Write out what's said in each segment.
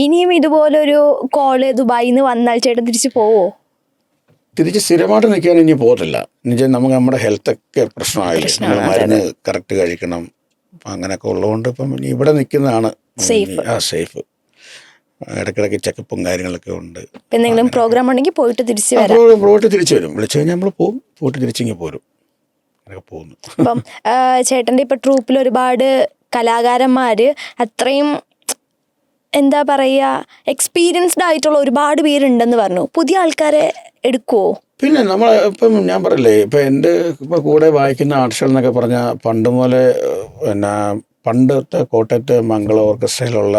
ഇനിയും ഇതുപോലൊരു കോള് ദുബായിൽ നിന്ന് വന്നാൽ ചേട്ടൻ തിരിച്ചു പോവോ? തിരിച്ച് സ്ഥിരമായിട്ട് നിൽക്കാൻ ഇനി പോകത്തില്ല. എന്നുവെച്ചാൽ നമുക്ക് നമ്മുടെ ഹെൽത്തൊക്കെ പ്രശ്നമായില്ലേ, നമ്മൾ മരുന്ന് കറക്റ്റ് കഴിക്കണം. അപ്പം അങ്ങനെയൊക്കെ ഉള്ളതുകൊണ്ട് ഇപ്പം ഇനി ഇവിടെ നിൽക്കുന്നതാണ് സേഫ്. ഇടയ്ക്കിടയ്ക്ക് ചെക്കപ്പും കാര്യങ്ങളൊക്കെ ഉണ്ട്. എന്തെങ്കിലും പ്രോഗ്രാം ഉണ്ടെങ്കിൽ പോയിട്ട് തിരിച്ചു വരും. വിളിച്ചു കഴിഞ്ഞാൽ നമ്മൾ പോകും, പോയിട്ട് തിരിച്ചിങ്ങി പോരും. അങ്ങനെയൊക്കെ പോകുന്നു. അപ്പം ചേട്ടൻ്റെ ഇപ്പം ട്രൂപ്പിൽ ഒരുപാട് കലാകാരന്മാർ അത്രയും എന്താ പറയുക എക്സ്പീരിയൻസ്ഡ് ആയിട്ടുള്ള ഒരുപാട് പേരുണ്ടെന്ന് പറഞ്ഞു. പുതിയ ആൾക്കാരെ എടുക്കുമോ? പിന്നെ നമ്മൾ ഇപ്പം ഞാൻ പറയില്ലേ, ഇപ്പം എൻ്റെ ഇപ്പം കൂടെ വായിക്കുന്ന ആർട്സുകൾ എന്നൊക്കെ പറഞ്ഞാൽ പണ്ട് മുതലേ പണ്ടത്തെ കോട്ടയത്ത് മംഗള ഓർക്കസ്ട്രയിലുള്ള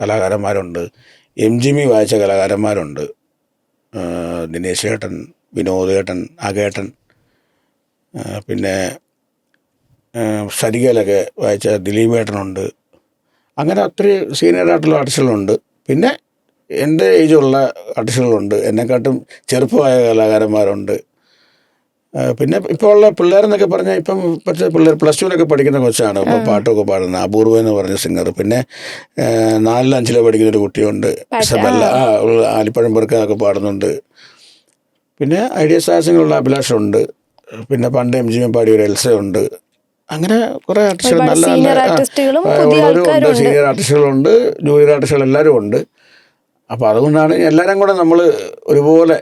കലാകാരന്മാരുണ്ട്, MGM വായിച്ച കലാകാരന്മാരുണ്ട്, ദിനേശ് ഏട്ടൻ, വിനോദ് ഏട്ടൻ, അകേട്ടൻ, പിന്നെ സരികയിലൊക്കെ വായിച്ച ദിലീപ് ഏട്ടനുണ്ട്. അങ്ങനെ ഒത്തിരി സീനിയറായിട്ടുള്ള ആർട്ടിസ്റ്റുകളുണ്ട്. പിന്നെ എൻ്റെ ഏജുള്ള ആർട്ടിസ്റ്റുകളുണ്ട്, എന്നെക്കാട്ടും ചെറുപ്പമായ കലാകാരന്മാരുണ്ട്. പിന്നെ ഇപ്പോൾ ഉള്ള പിള്ളേരെന്നൊക്കെ പറഞ്ഞാൽ ഇപ്പോഴത്തെ പിള്ളേർ +2 പഠിക്കുന്ന കൊച്ചാണ് ഇപ്പോൾ പാട്ടൊക്കെ പാടുന്നത്, അപൂർവ എന്ന് പറഞ്ഞ സിംഗർ. പിന്നെ 4-ലും 5-ലും പഠിക്കുന്നൊരു കുട്ടിയുണ്ട്, ഇസബെല്ല, ആലിപ്പഴം പെറുക്കാനൊക്കെ പാടുന്നുണ്ട്. പിന്നെ ഐഡിയ സ്റ്റാർസിലുള്ള അഭിലാഷുണ്ട്. പിന്നെ പണ്ട് MGM പാടിയൊരു എൽസയുണ്ട്. അങ്ങനെ കുറേ ആർട്ടിസ്റ്റുകൾ നല്ല സീനിയർ ആർട്ടിസ്റ്റുകളും സീനിയർ ആർട്ടിസ്റ്റുകളുണ്ട്, ജൂനിയർ ആർട്ടിസ്റ്റുകൾ എല്ലാവരും ഉണ്ട്. അപ്പോൾ അതുകൊണ്ടാണ് എല്ലാവരും കൂടെ നമ്മൾ ഒരുപോലെ